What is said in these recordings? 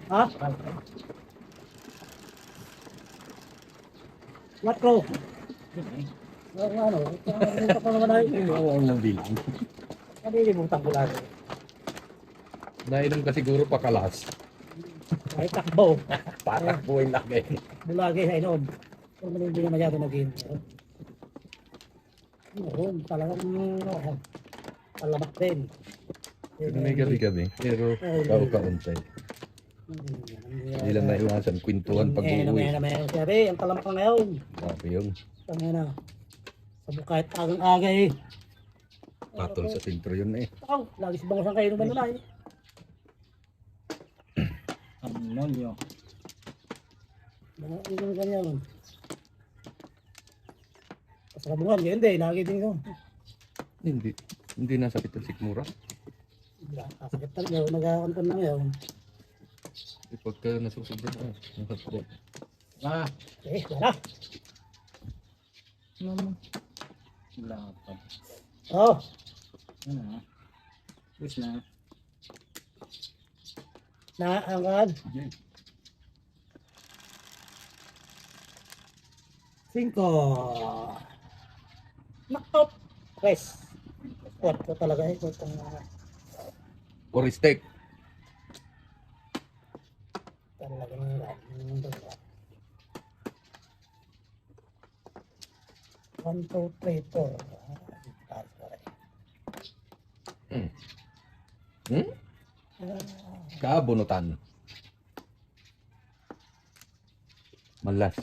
Ha? What ko? Ano? Nakalimutan ko naman ay. Ang nang bilang. Nalilimutan ko lagi. Nainom ka siguro pakalas. Ay, takbo. Patakbo yung laki. Bulagi sa inom. Kung hindi na masyado naging. Oo, talagang palamak din. Pero may gabi-gabi. Pero kaunti. Hindi lang naiwasan. Kwentuhan pag-uwi. Sabi, ang talamak na ngayon. Grabe yun. Tangina na. Sabi kahit agang-aga eh. Patol sa filtro yun eh. Oh, lagi si bangos ang kayo naman na eh. Ano yun? Mga yung ganyan. Kasabungan, hindi. Lagi din ko. Hindi. Hindi nasakit ang sikmura. Kasakit talaga. Nag-akantan na ngayon. Pagka nasusobra ka. Nakasabot. Ah, Wala. ano? Wala pa. Oh, Ano? Wish na. naangkan. 5. Knock-out. Press. Squat ko talaga eh. Or steak. Talagang 1, 2, 3, 4. Hmm? Kaabunutan. Malas.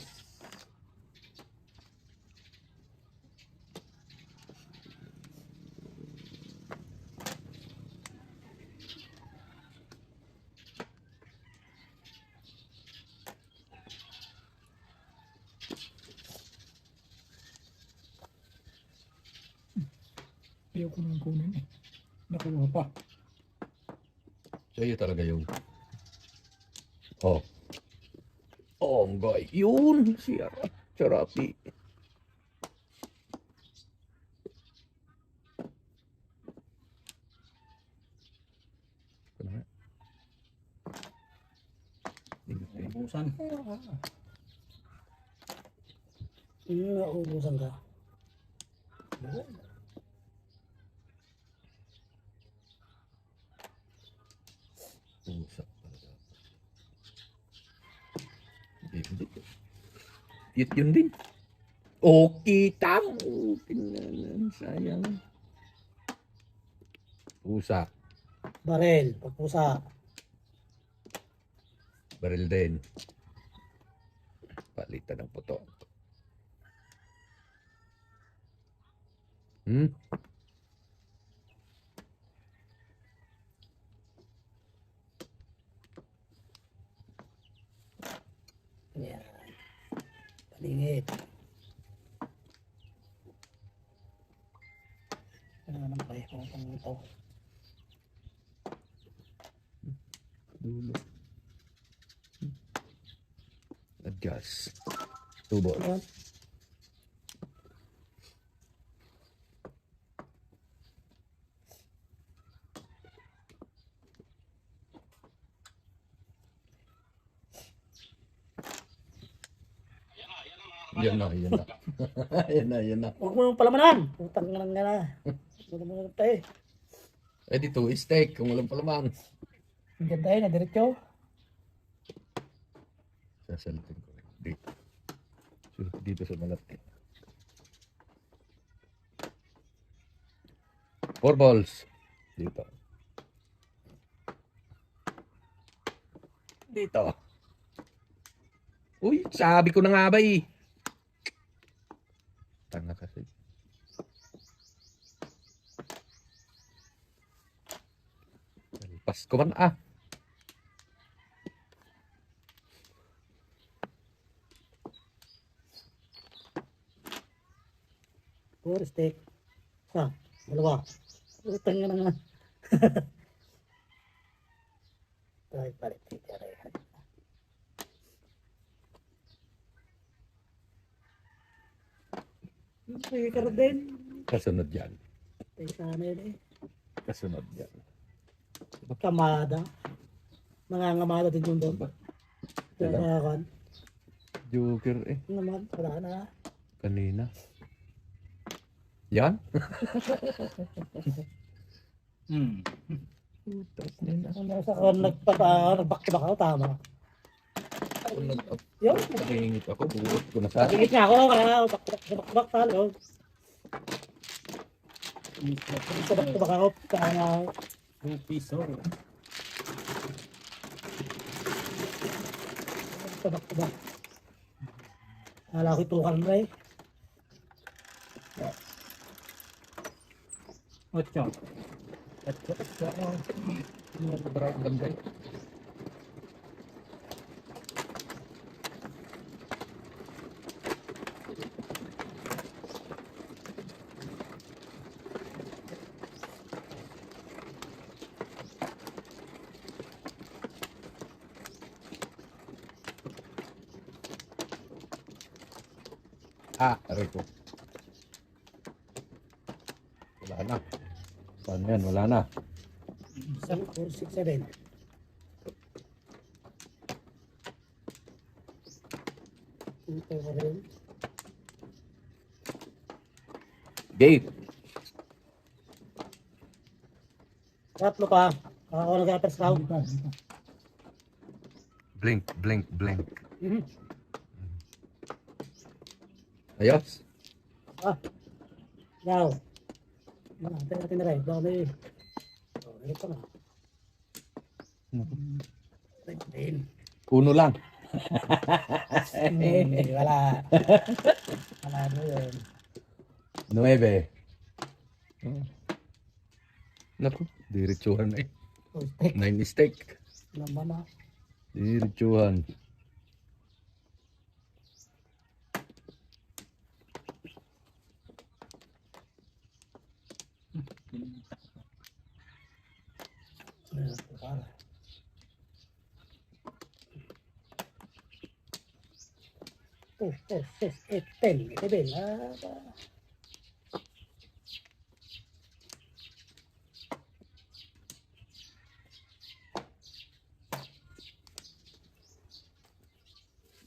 Ayaw ko nang kunin eh. Nakuha pa. Sa'yo talaga yun. Oh. Oh, guy. Yun. Siya. Sarapi. Ubusan. Naubusan ka. Usap talaga. Hindi. Cute yun din. Okay, tamo. Sayang. Pusa. Barel, pagpusa. Baril din. Palitan ng puto. Hmm? Yan. Palingit. Ano naman kayo kung ito? Dulo. Adjust. Tubo. Yan. Yan na, yan na. Yan na, yan na. Huwag mo nang palamanan. Putang nga nga na. Huwag mo nang tayo. Eh dito, steak. Kung walang palaman. Ang ganda yun, diretso. Sasalitin ko rin. Dito. Dito sa malaki. 4 balls. Dito. Dito. Uy, sabi ko na nga ba eh. Tanga kasi. Pasko man ah. Four stick. Dalawa. Putang nga nga. Tayo palit. Sige ka rin din. Kasunod yan. Tayo sana yun eh. Kasunod yan. Kamada. Nangangamada din yung doon. Ba? Kaya Joker eh. naman, wala na. Kanina. Yan? Tapos nila. Ano sa nagbak-bak ako, tama. Kung Yun. nag-ingit ako, buot ko na sa Pagigit nga ako, kaya bakbak talo. Sa bakbak ako, kaya 2 piso. sa bakbak. Kala ko itukan na eh. 8. Sobrang ganda. Rico. Wala na. Paano yan? Wala na. 4, 6, 7. Ito ko rin. Gate. Tatlo pa. Ako nag-first round. Blink, blink, blink. Mhm. Ayos. Now. Natin natin na rin. Baka may... Ito na. Uno lang. Wala. Wala na yun. 9. Naku, diretsuhan na eh. Steak 9 steak. naman na. Diretsuhan. Oh, 4, 6, 8, 10. Ito din.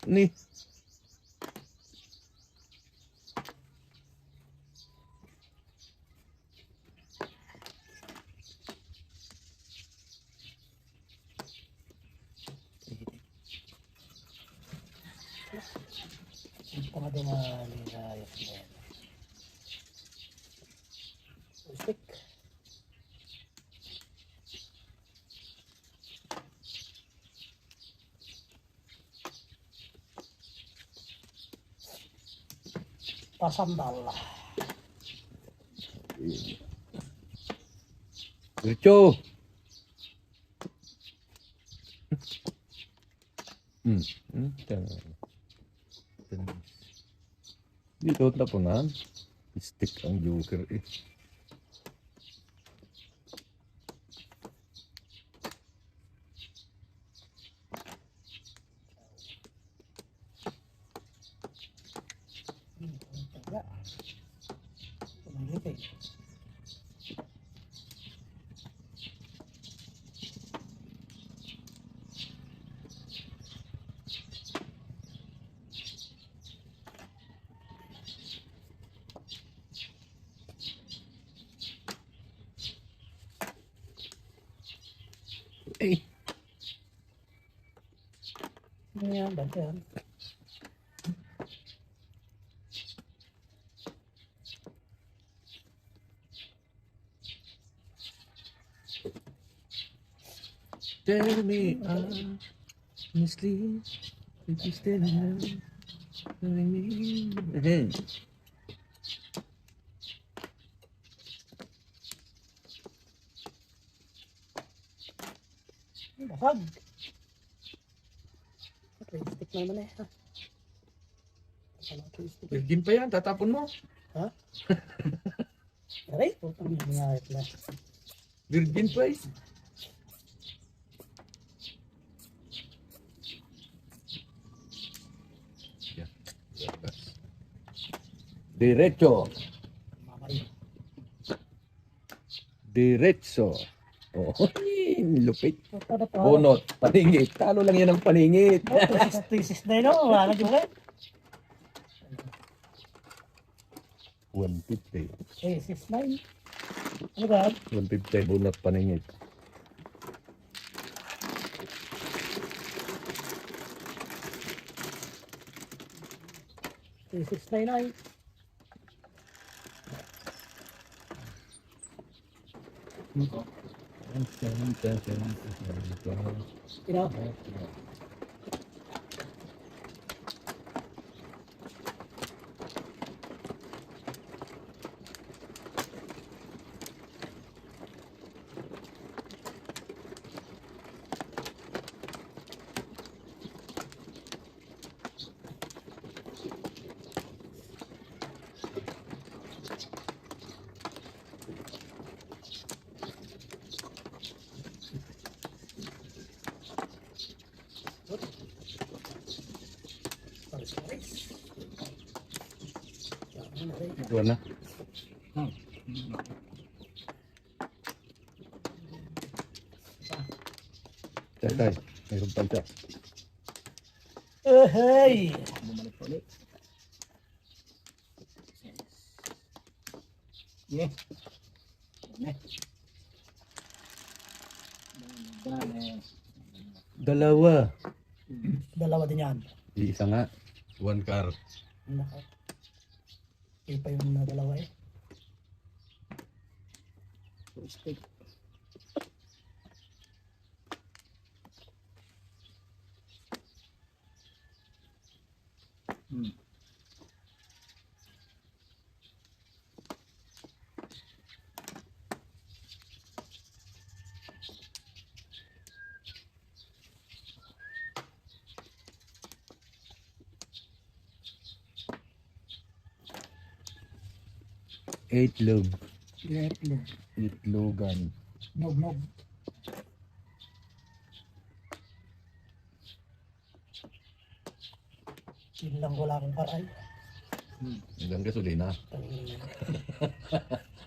Ni. Ito nga din ayos na yan. Steak. Pasambal. Diretso. Dito tapunan. Stick ang joker eh. Eh, Yan, basta yan. tell me honestly if you still love me. Basag. Stick na naman eh. Ha? Stick. Virgin pa yan, tatapon mo. Aray, putang nangyayat na. Virgin pa eh. Diretso. Mamay. Diretso. Oo, lupit. Puta na pa. Bunot, paningit. Talo lang yan ang paningit. Thesis na yun, oh. Wala na juga. 150. Thesis na yun. Ano ba? 150 bunot paningit. Thesis na yun ay. Ina. Ito na. Tay, mayroon pa siya. Hey! Bumalik pa ulit. Yeah. Dalawa. Dalawa din yan. Isa nga. One car. Nako. Ipa yung dalawa eh. Stick. Itlog. Itlog. Itlogan. Nog. Yun lang wala akong karay. Hanggang gasolina.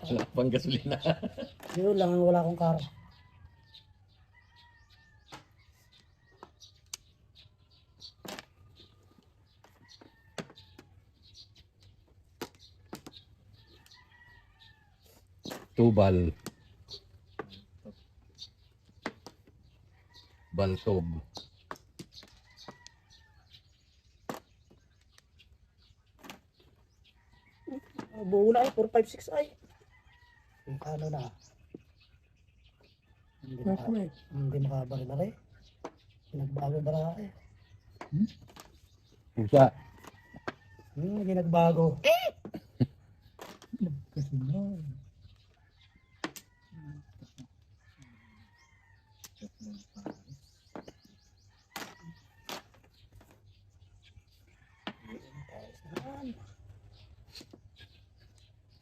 Wala pang gasolina. Yun lang ang wala akong karo. Tubal. Baltob. Buo na ay, 456 ay. Ano na? Hindi makabaril na rin. Pinagbago ba na eh? Pusa. Hindi nagbago. Kasi na.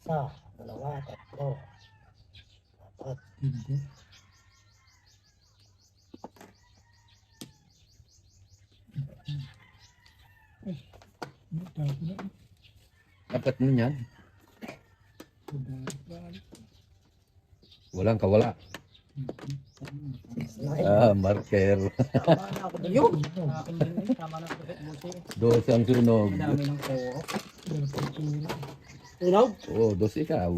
Isa, dalawa, tatlo, apat. Hindi. Tapo na. Dapat mo yan. Dapat. Walang kawala. Nine. Marker. Tama na ako din yun. Akin din yun. Tama na ako din. Dos ang sunog. Dami ng koro. Tunog? Oo, dos ikaw.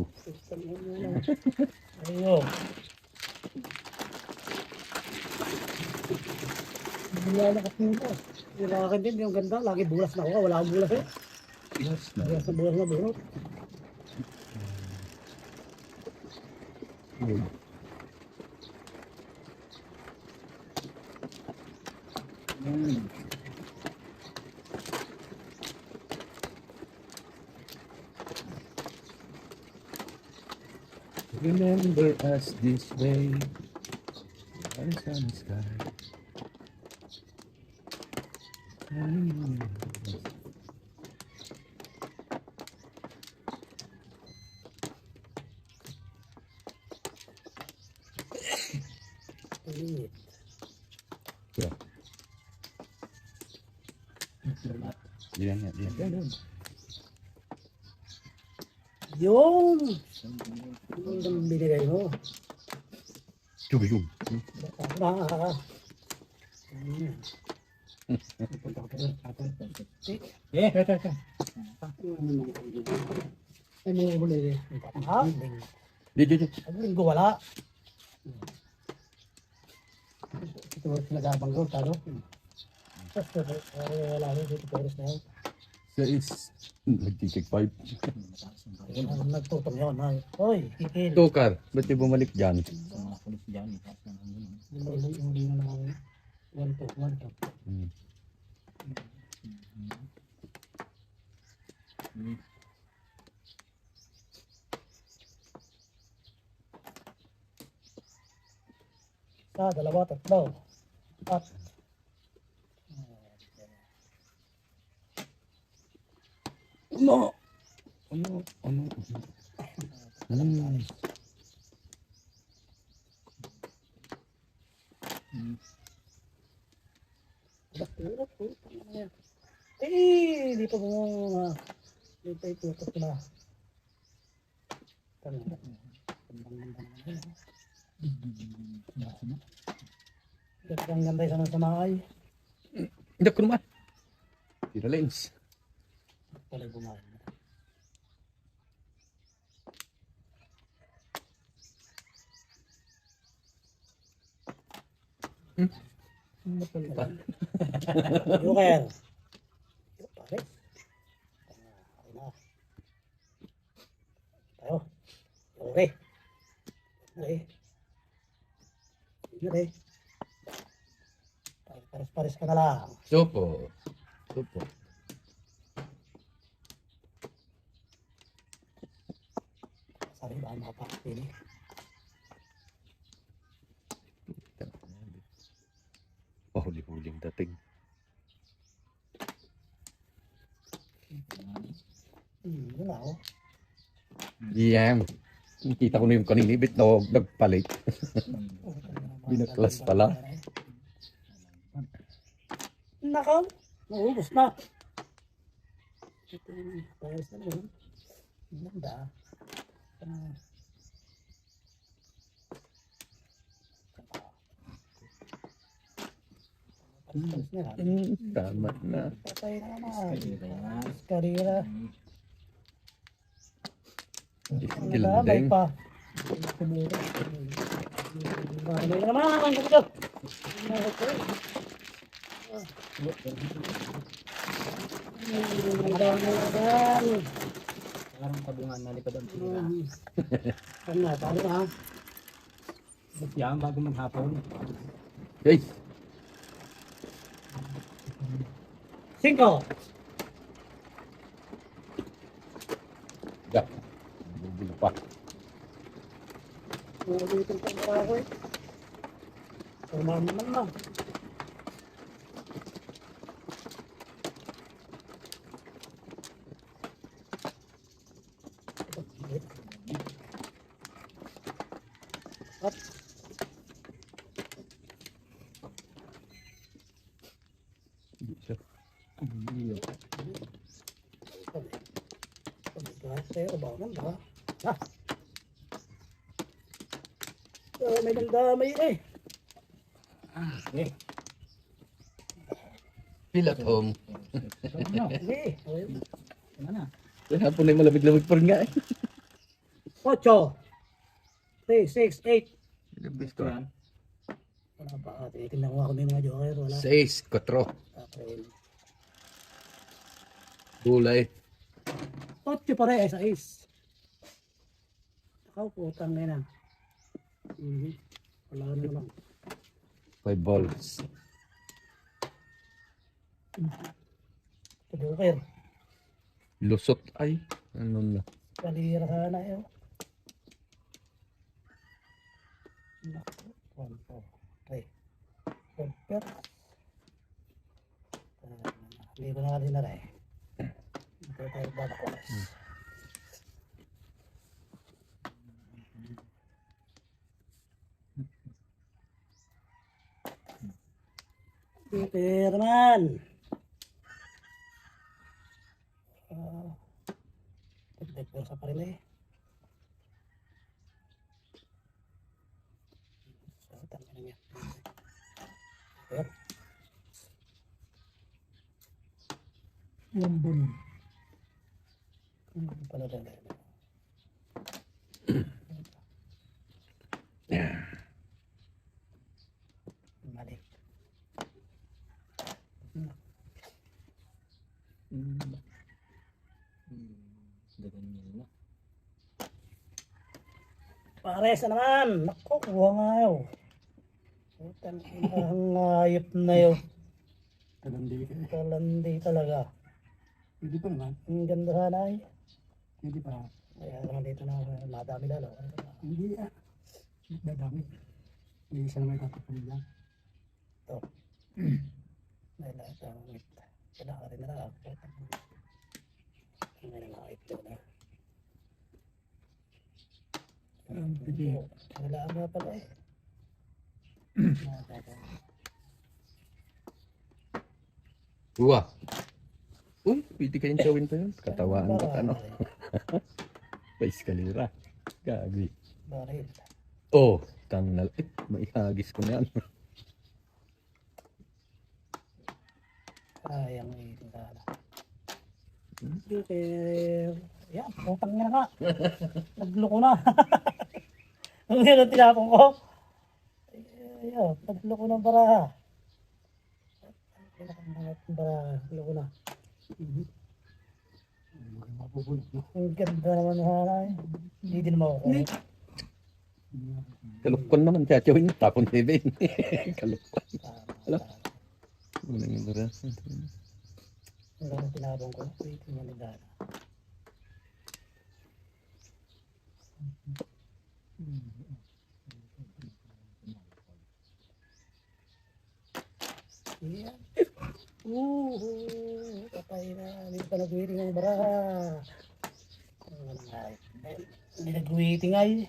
Ayun. Wala na kapuno. Yung akin din, yung ganda. Lagi bulas na ako. Wala akong bulas eh. Yes na. Bulas na bulas. Remember us this way. Eyes on the sky. Ulit. Yeah. Yan, yan, yan. Yung! Yung binigay mo. Yung. Ito. Ay, may huli. Ha? Di. Ang linggo wala. Ito nagabang ko, tado. Wala rin dito, Torres na yun. Sais. Nagtitik 5. Nagtutong yun. Hoy, kikil. Tukar. Ba't di bumalik dyan? Hindi na lang. 1-2. Hmm. Isa, dalawa, tatlo. At Ano? eh, di pa mo di pa itutok na. Ang ganda sa sa maay. Hindi ko naman. Tira lens. Pala bumahay. Joker. Pare. Tayo. Okay. Okay. Pares-pares ka na lang. Supo. Sabi ba makapakapili? Mahuli-huling dating. Wala oh. Yan. Kita ko na yung kanina. Bit na nagpalit. Binaklas pala. Nakaw. Naubos na. Ito yung pares na yun. Ganda. Tama na. Patay na naman. Karira. May Gilding. pa. Ano na naman? Ganito. Parang tabungan na lipad ang sila. Paano ha? Yan, bago maghapon. Hey. 5. Ya. Bubili pa. Ulitin pa para ako eh. Tumahan naman na. At tayo ba naman ba? Ha? May damdamay eh. Okay. Pilat home. Hindi. Ano na? Yan hapon na yung malamig-lamig pa rin nga eh. 8. 3, 6, 8. Ilang beses ko? Yan. Wala pa. Tinitingnan ko ako may mga joker. Wala. 6, 4. Okay. Gulay. 8 pa rin. 6. Ako putang na yan. Wala na lang. 5 balls. Joker. Lusot ay. Ano na. Kalira sana yun. 1, 2, 3. Super. Hindi ko na kanina rin. Ito tayo babakwas. Super naman. Dagdag sa pa rin eh. niya. Ayan. Lambon. Pala rin. Mali. Ganyan na. Pares na naman. Naku, kuha nga yun. Ang hayop na yun. Kalandi ka. Kalandi talaga. Pwede pa naman. Ang ganda sana ay. Pwede pa. Kaya naman dito na madami lalo. Hindi ah. Dadami. May isa naman kakapun lang. Ito. Dahil lahat ang wait. Kailangan rin na lang. May mga ito na. Pwede. Kailangan nga pala eh. Uwa. Uy, pwede kayong gawin pa yun. Katawaan ba ano? Pa eskalera. Gagi. Baril. Oh, tangnal. Eh, maihagis ko na yan. Sayang eh. Okay. Yan, putang nga nga. Nagloko na. Ang yan ang tinapong ko. Ayan, nagloko ng baraha. Baraha, nagloko na. Mapupulot na. Ang ganda naman ng hanay. Hindi din makukuha. Kalukon naman. Tiyachawin niya. Tapon ni Ben. Kalukon. Alam? Ano nang yung oras? Ang ganda ng tinapong ko. Wait, yung nagdala. Yan. Patay na. Hindi pa nag-waiting ang baraha. Hindi nag-waiting ay.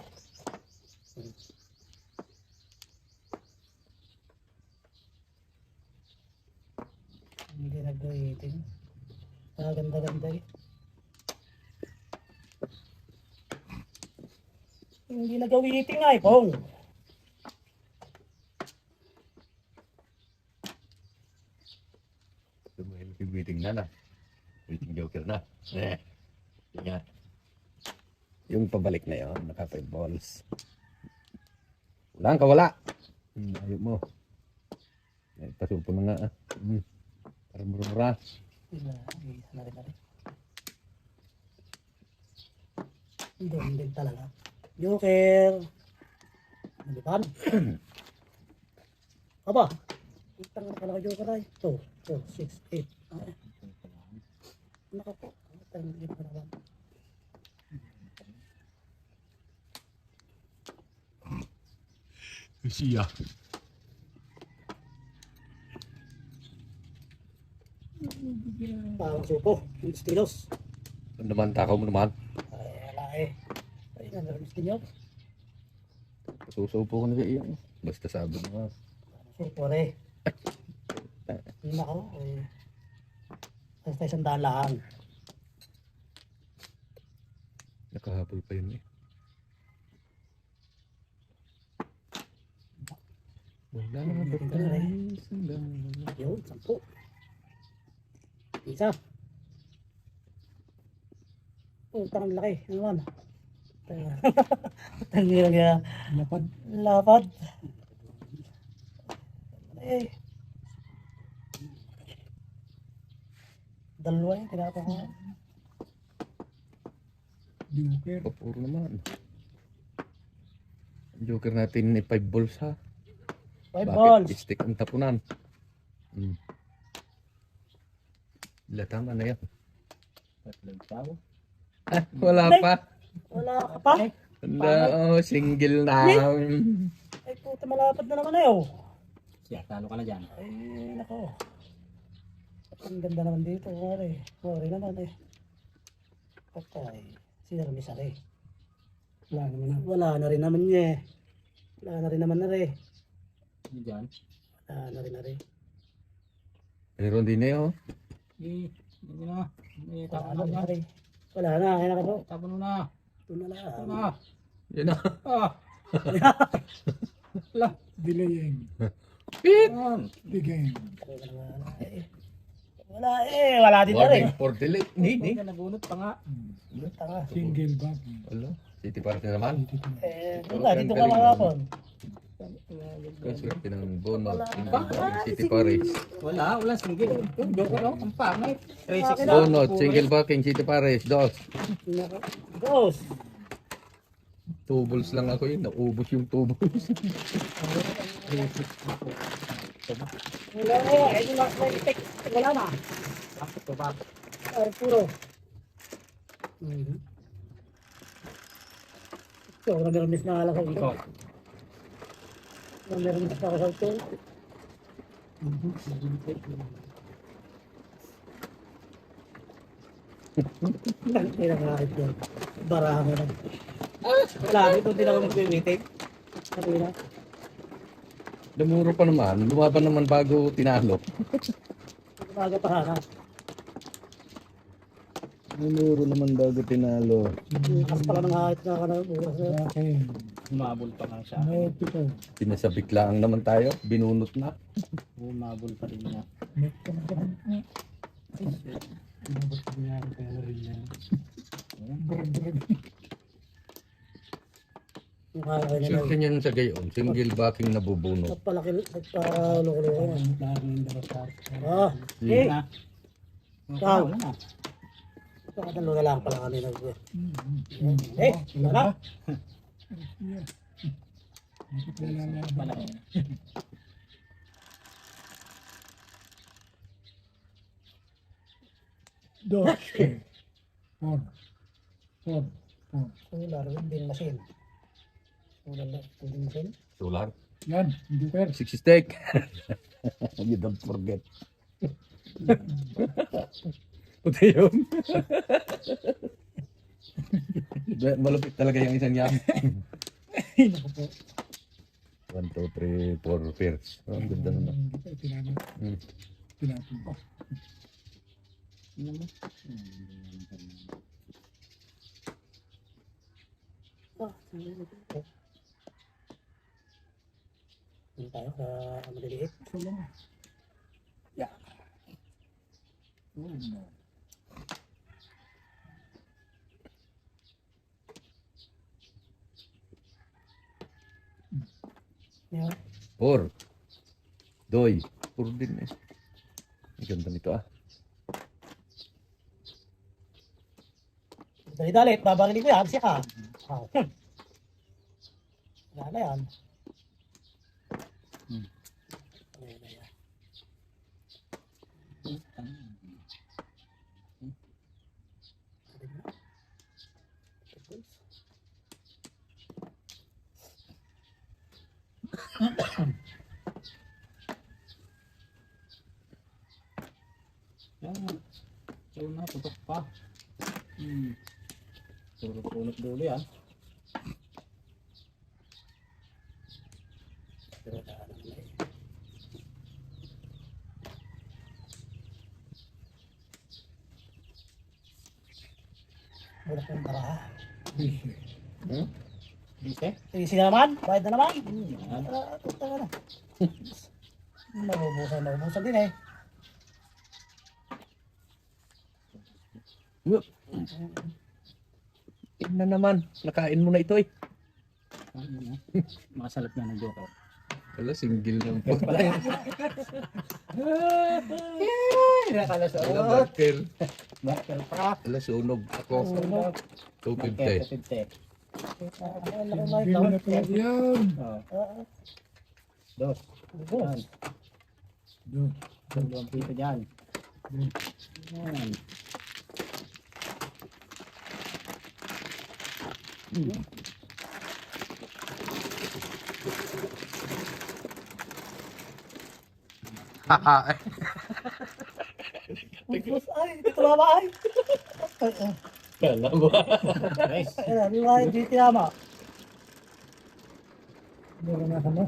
Hindi nag-waiting. Ganda-ganda eh. Hindi nag-waiting ay, Pong. Waiting na na. Waiting joker na. Yan. Yung pabalik na yun, naka 5 balls. Walang kawala. Ayaw mo. Ay, pasupo na nga. Para mura-mura. Isa na rin. Doon din talaga. Joker. Nalipan. Aba. Itang na pala ka Joker ay. 2, 4, 6, 8. Naka po. Itang na pala ka. Siya. Parang supo. Yung stilos. Ano naman, takaw mo naman. Ay, wala eh. Ay, nalamis din yun. Susupo ko na iyo. Basta sabi mo. Supo rin. Yun ako. Basta isang daan lang. Nakahabol pa yun eh. Wala na ba tayo? Yun, 10. Isa. Parang laki. Ano man? Tangilang yan. Lapad. Lapad. Eh. Dalawa yung tinatang ko. Joker. Puro naman. Ang joker natin ay 5 balls ha. 5 Bakit balls. stick ang tapunan? Tama na yan. Ah, wala Ay! pa. Wala ka pa. No, single na. Ay puta, malapad na naman na yun. Siya, talo ka na dyan. Ay, nako. Ang ganda naman dito. Wari naman eh. Patay. Sinarmis ari. Wala naman na. Wala na rin naman niya eh. Wala na rin naman na rin. Ano dyan? Wala na rin na rin. Meron din na yun. Hindi na. Wala Tapon na na dyan. rin. Wala na. Kaya na ka po. Tapon mo na. Ito na lang. Tapon na. Yan na. Ah! Wala. Delaying. Pit! Yan. The game. Wala din na rin. Warning for delay. Hindi. Nabunot pa nga. Tanga. Single back. Wala. City Party naman. Wala, dito ka makapon. Swerte ng bonus. City Paris. Wala single. Yung joker ako, ang pangit. 360. Bonus, single backing, City Paris, dos. Ghost. Tubos lang ako yun. Naubos yung tubos. Wala na, ito lang sa effect. Wala na. Ay, puro. Ito, namiramiss na alam ko ito. Namiramiss na ako sa ito. Hindi na kahit yun. Barahan mo na. Wala, ito din ako mag-waiting. Sabi na. Dumuro pa naman. Lumaban naman bago tinalo. Umaga pa sana. Dumuro naman bago tinalo. Lakas pala ng hahit na ka na. Okay. Umabol pa nga siya. Multiple. Pinasabik lang naman tayo. Binunot na. Umabol pa rin niya. Inabot ko niya ang pera rin niya. Brag. Swerte niyan sa gayon. Single backing nabubunot. Nagpalaki, nagpaloko-loko yan. Ang dami ng darasar. Ah, eh, Na. Ikaw. Na. nakatalo na lang pala kami nag eh, wala. Wala. Dos. Four. Four. Four. Solar, vending machine. Solar, vending machine. Solar. Yan. Joker. 6 steak. You don't forget. Puti yun. Malupit talaga yung isang yan. Naku po. 1, 2, 3, 4 pairs. Oh, ang ganda naman. Hmm. Tinapin ko. Ah, Doon tayo sa maliliit. Sulong. Yeah. Oh, no. Yan. 4. Doy. 4 din eh. Ang ganda nito ah. Dali-dali, babarilin ko yan, siya ka. Wala na yan. Wala na yan. Yan. So na, tutok pa. Sunod dulo yan. Pero wala na naman eh. Wala kang baraha. Busy. Hmm? Bise? Easy na naman, bayad na naman. Yan. Punta ka na. Mabubusan din eh. Tingnan naman. Nakain mo na ito eh. Makasalap niya ng joker. Wala, single lang po. Nakala sa Wala, marker. Marker pa. Wala, sunog ako. 250. 50. Hindi na talaga yan. Dos. Yan. Dos. Dalawang pito dyan. Yan. Ay, dito mama ay. Kala mo. Guys. Ayan, di ba, hindi tiyama. Naranasan mo.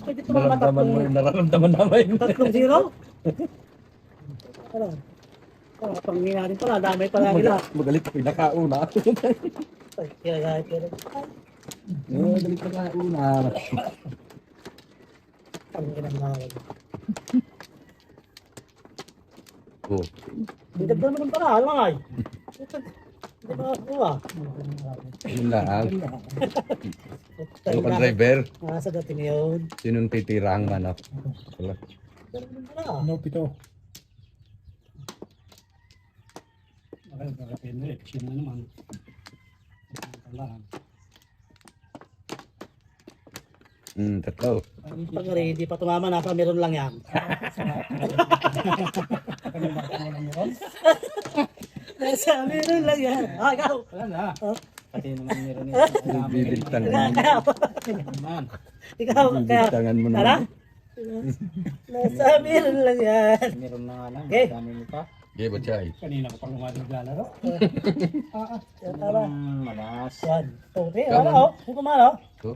Pwede ito mga Nararamdaman mo yung nararamdaman namin. tatlong zero. Ano? Pangingin natin pala, damay pala nila. Magalit ako yung nakauna. Ay, kaya. Magalit ako nakauna. Ang ginagawa. Oh, Bigad naman ng para, ano nga eh. Hindi ba kuha? yun lang. Ano ka driver? Nasa dating yun. Sinong titirang man ako? Wala. Ano, pito. Okay, kakapin rin. Sino na naman. Kailangan. Tatlo. Pag hindi pa tumama na, meron lang yan. Nasa meron lang yan. Ah, ikaw. Wala na. Oh. Pati naman meron ito. Bibintangan mo. Naman. Ikaw, kaya. Bibintangan mo Tara. na. Nasa meron lang yan. Meron na nga lang. Okay. Dami mo pa. Okay, Bachay. Kanina ko pang umating naglalaro. Yan, tama. Malas. Yan. Okay, wala oh. Hindi kumano. Ito.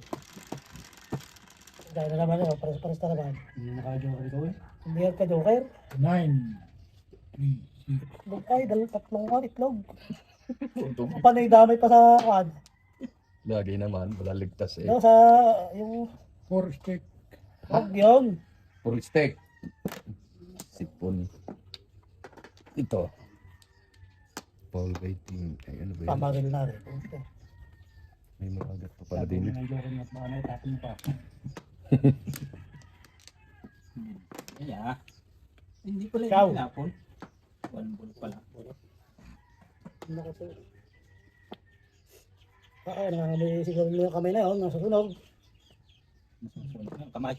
Gaya na naman yun. Pares-pares na naman. Hindi naka-joker ito eh. Hindi yan ka-joker. 9, 3, 6. Bukay, tatlong itlog. Panay damay pa sa kan. Lagi naman, wala ligtas eh. Sa, yung, 4 stick. wag yun. Puro steak. Sipon. Ito. Paul rating. Ay, ano ba yun? Pamaril na rin. May makagat pa pala din. Ng joker at baka naitapin mo pa. Kaya. Hindi pala Ikaw. yung tinapon. One ball pala. Nakasi. May siguro yung kamay na yun. Nasa sunog. Nasusunod ng kamay.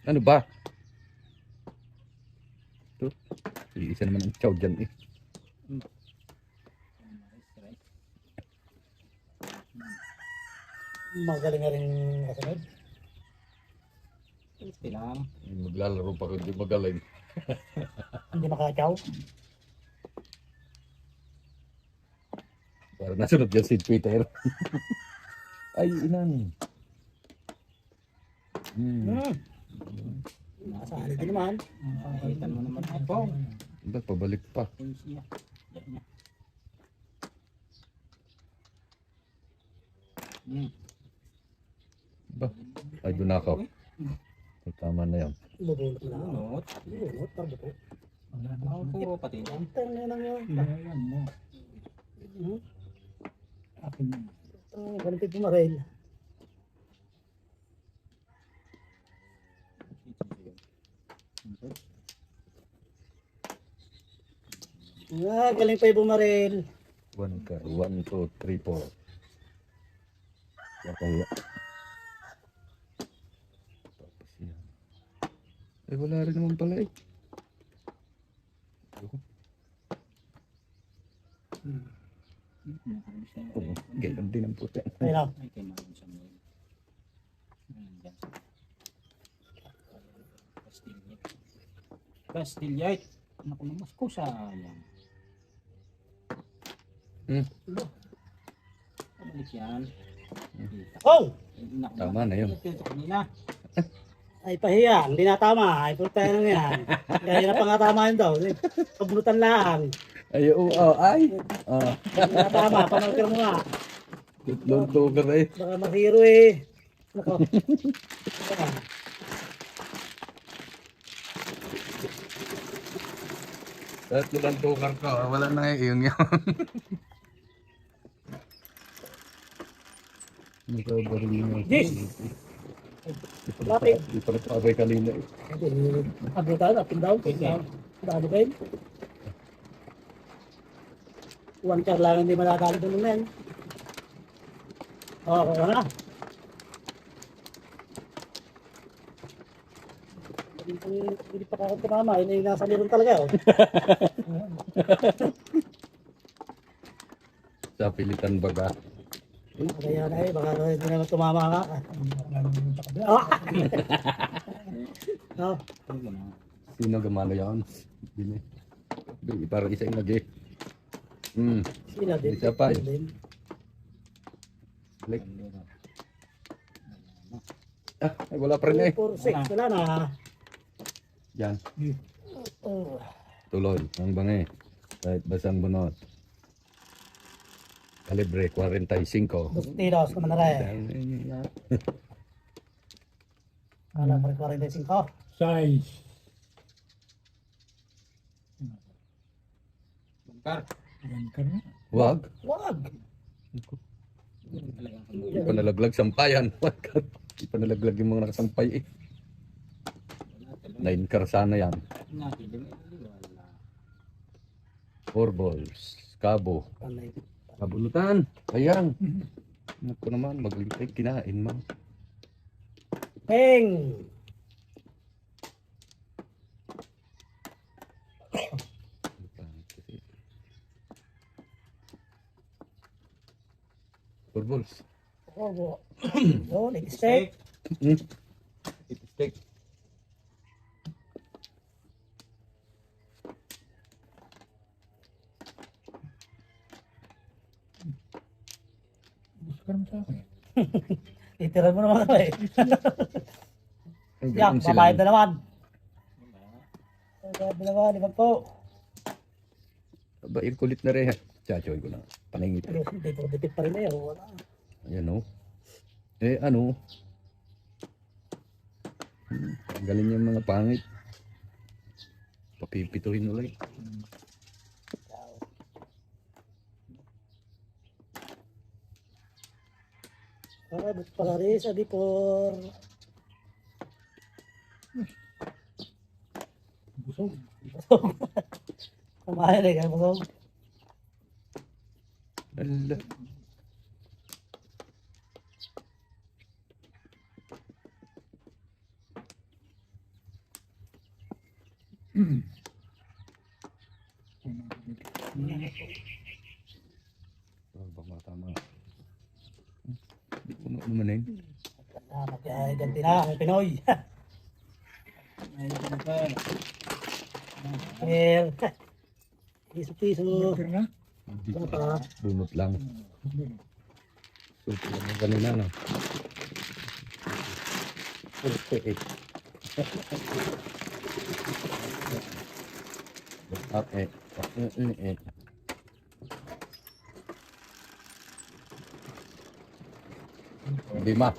Ano ba? Ito. Isa naman ang chow dyan eh. Magaling na rin kasunod. Ito lang. Maglalaro pa kung di magaling. Hindi makakaw. Para nasunod dyan si Twitter. Ay, inan. Nakasali din naman. Nakita mo naman ako. Ba't pabalik pa? Ayun siya. Yan niya. Ba? Ay, doon ako. Ay, tama na yan. Bubulot na. Bunot. Bubulot, parbuto. Ako puro pati lang. Ang na lang yun. Ayan mo. Akin mo. Ganun tayo pumaril. Galing pa yung bumaril. 1 ka. 1, 2, 3, 4. Kaya. Tapos yan. Ay, wala rin naman pala eh. Oo, ganyan din ang puti. Ayun na. Ay, kay Manon sa mga. Diyan. Castigliate. Castigliate. Naku namas ko sayang. Pabalik yan. Oh! Naku, Tama na yun. ito kanina. Ay pahiya, hindi na tama. Ay puta na yan. Kaya na pa nga tama yun daw. Pabulutan lang. Ay, oo, ay. Hindi na tama, pamarkir mo nga. Long toger eh. Baka mahiro eh. Nako. At long toger ka, wala na eh, yung yun. Yes! Lapit. Di pa nagpabay kanina eh. Abutan, up and down. Dami kayo. One car lang hindi matatalo doon na yan. Okay na. Hindi pa kakot tumama. Yun yung nasa liron talaga. Oh. Sa pilitan baga. Kaya na eh. Baka hindi naman tumama ka. Ah! Oh. Sino gamano yan? Bili. Parang isa yung lagi. Sila din. Isa pa. Sila din. Balik. Ah, ay, wala pa rin eh. 4-6. Wala na. Yan. Oh. Tuloy. Ang bangi. Kahit basang bunot. Calibre 45. 2 tiros naman na rin. Calibre 45. Size. Bangkar. Bangkar na. Wag. Wag. Hindi pa nalaglag sampayan. Hindi pa nalaglag yung mga nakasampay eh. 9 car sana yan. 4 balls. Kabo. Panay. Kabulutan. Ayan. Naku naman, maglintay. Kinain man. Peng. Four balls. Oh, yun, steak. Steak. Gusto ka naman sa akin. Titiran mo naman ako eh. Ang Yak, ganun sila. babayad na naman. Babayad na naman, 5. Aba, kulit na rin. Chachoy ko na. Paningit. Dito pa rin na yun. Wala. Ayan o. Eh ano? Galing yung mga pangit. Papipituhin ulit. Ba't pa rin sa dipor. Busog. Kumain eh, kaya busog. Ala. Baka tama. Hindi ko naman eh. Ganti na, ang Pinoy. Well, piso-piso. Bangkar na. Ano pa? Bunot lang. Super lang yung kanina no. Okay. Okay. Lima.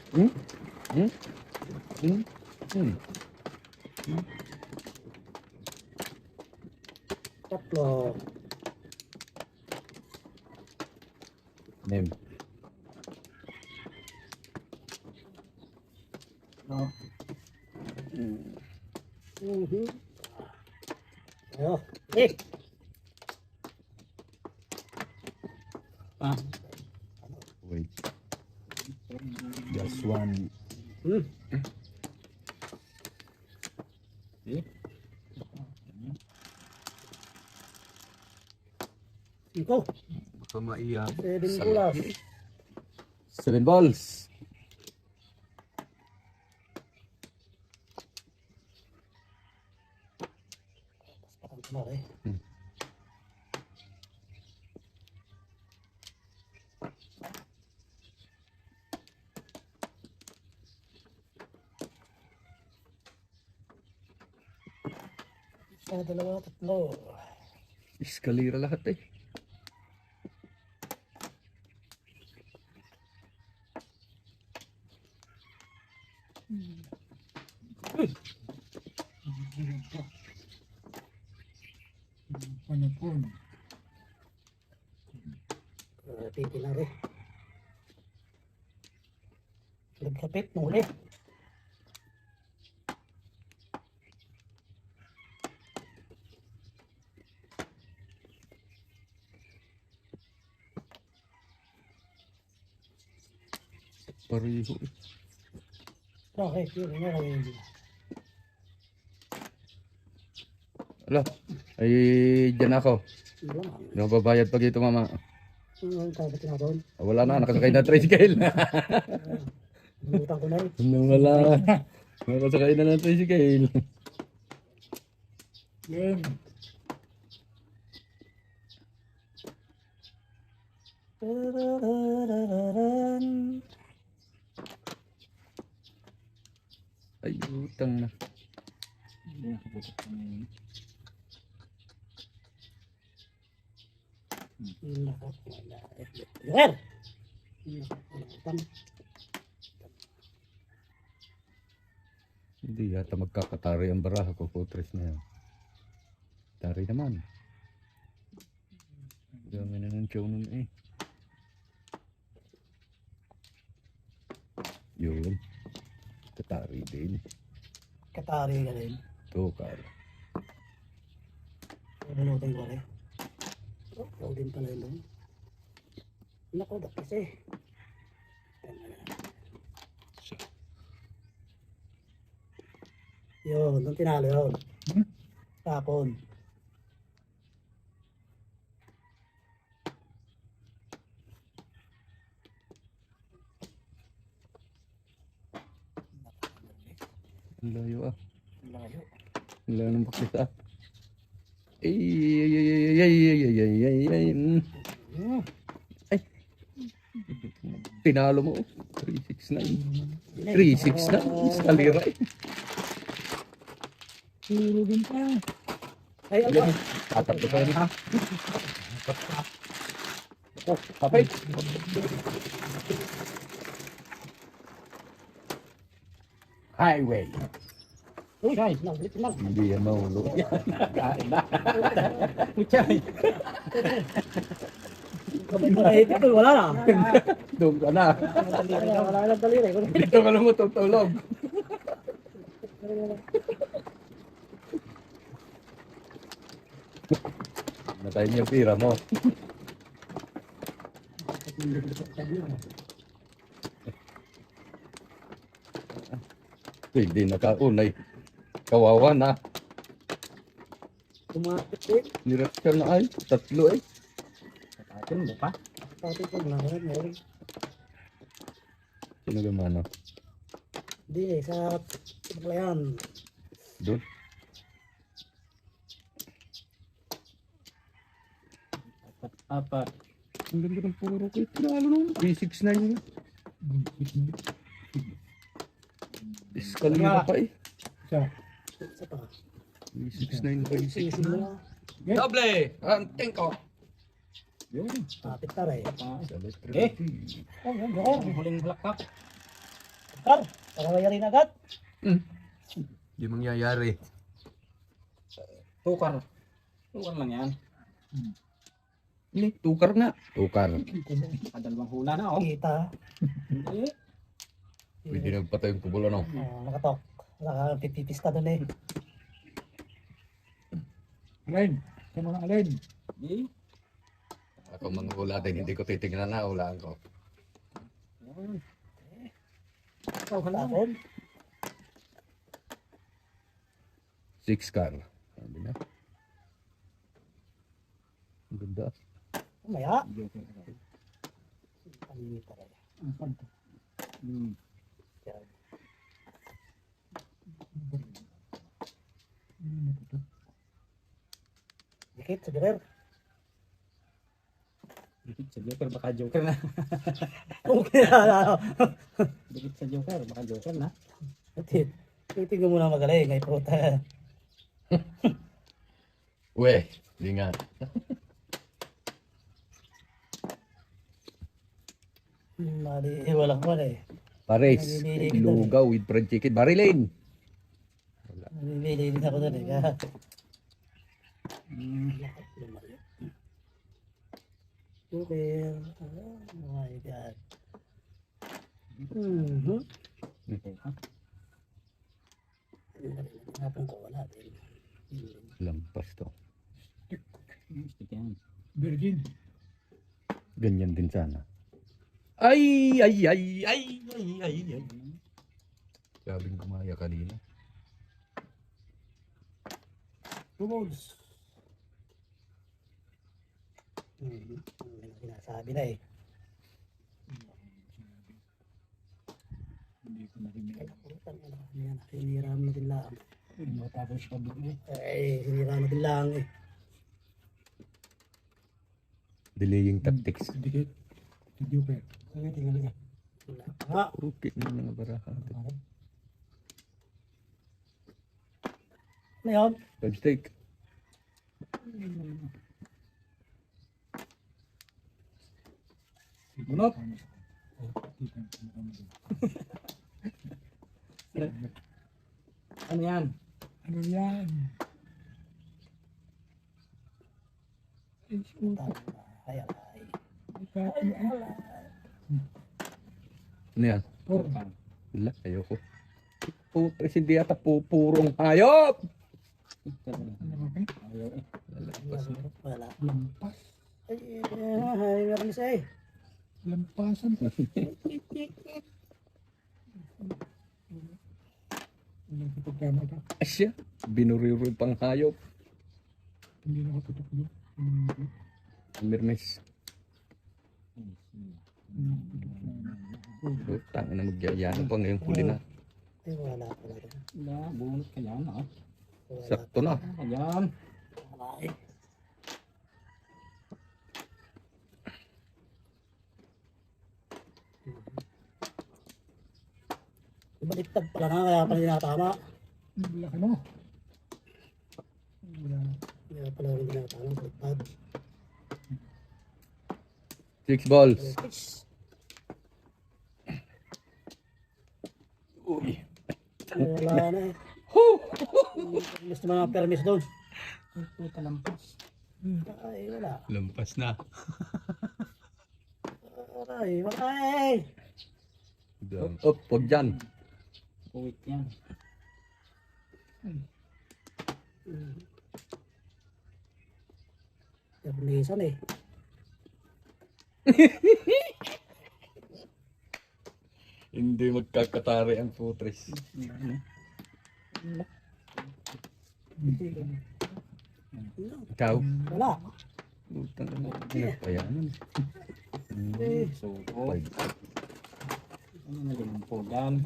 Hmm? Hmm? Hmm? Hmm? Tatlo. Name. Ayo, eh. Wait. Just one. Hmm. Iko, Baka maiyak. 7 bulas. 7 balls. Parang kumari. Isa, dalawa, tatlo. Eskalira lahat eh. Panapon. Pipi na rin. Nagkapit, nuli. Pareho eh. Okay, yun nga lang. Ala, ay dyan ako. Wala. Hindi ako babayad pag ito mama. Ang kabit na doon. Wala na, nakasakay na tricycle. Nangutang ko na eh. Wala. Nakasakay na ng tricycle. Game. Tararararan. Ay, utang na. Hindi nakaputok pa ngayon. Nako, wala. Joker! Nako, wala. Utang. Hindi yata magkakatari ang baraha ko. Putres na yan. Tari naman. Dami na ng tiyaw nun eh. Yun. Katari din. Katari ka rin. Tukar. Bulutin ko rin. Oh, din pala yun. Nako, dakis eh. Yun, doon tinalo yun. Tapon. Ang layo ah. Layo. Ang layo ng bakit ah. Ay, ay, ay, ay, ay, ay, ay, ay, ay, ay. Hmm. Tinalo mo. 369. 369. Salira eh. Surugin pa. Ay, ano? Tatatlo pa yun ha. Kapay. Highway. Uy, naulit na. Hindi yan mahulog. Kain na. Muchay. Ito, wala na. Doon ka na. Wala na daliri. Dito ka lang matutulog. Natayin yung pira mo. Hindi nakaunay. Kawawa na. Kumakit eh. Nirat ka na ay. Tatlo eh. Atin mo pa. Pati ko na meron. Sino gumano? Hindi, sa paglayan. Doon. Apat. Ang ganda ng puro ko. Tinalo nung 369 yun. Eskalina pa eh. Isa pa. 369 Sisi 369. mo na. Doble! Anting ko! Yun. Kapit ka rin. Eh. Oh, yun, Joker. Ang huling halakak. Kar, pagawayarin agad. Hindi mangyayari. Tukar. Tukar lang yan. Ini, tukar na. Tukar. Kadalawang hula na oh. Kita. Hindi. Pwede nagpatay yung kubulo no. Nakatok. Nakapipipis ka doon eh. Alin. Ito mo na alin. Hindi. Ako manghula din, hindi ko titignan na hulaan ko. Ikaw ka lang. Tapon. 6 car. Sabi na. Ang ganda. Maya. Palimit ka rin. Yan. Dikit sa Joker. Dikit sa Joker, baka Joker na. Okay na. Dikit sa Joker, baka Joker na. Titignan mo na magaling. Ay puta. We, hindi nga. Mali, walang wala eh. Pares, lugaw with fried chicken. Barilin. Namimili din ako doon eh. Kaya, Joker. Oh my God. Mhm. Hapon ko wala din. Lampas to. Stick yan. Virgin. Ganyan din sana. Ay, ay, ay, ay, ay, ay, ay. Sabing kumaya kanina. Tools. Sinasabi na eh. Hindi ko narinig. Yan, sinira mo natin lang. Matapos pa doon eh. Eh, sinira natin lang eh. Delaying tactics. Dikit. Si Joker. Sige, tingnan niya. Ha? Okay na mga baraha. na yun. Crab steak. Bunot. Ano yan? Ano yan? Ay, ay. Ano yan? Pork. Wala, ayoko. Putres, hindi yata purong hayop! Ano ba kayo? Ayaw eh. Lalagpas mo. Wala. Lampas. Ay, meron isa eh. Lampasan. Walang pagkama ka. Asya, binuriro yung pang hayop. Hindi nakatutok doon. Mirmes. Tangin na magyayano pa ngayong huli na. Ay, wala pala. Wala, bunot ka yan ha. Wala. Sakto na. Ayan. Wala eh. Baliktad pala nga, kaya pala hindi nakatama. Wala ka no. Wala. Kaya pala hindi nakatama, baliktad. 6 balls. Fish. Uy. Wala na eh. Gusto mo mga permis doon? Ay, puta lampas. Ay, wala. Lampas na. Aray, wala eh. Up, wag dyan. Puwit yan. Permisan eh. Hindi magkakatari ang putres. Ikaw? Wala. Utang na. Nagpayanan. Suko. Five. Ano na ganun po yan?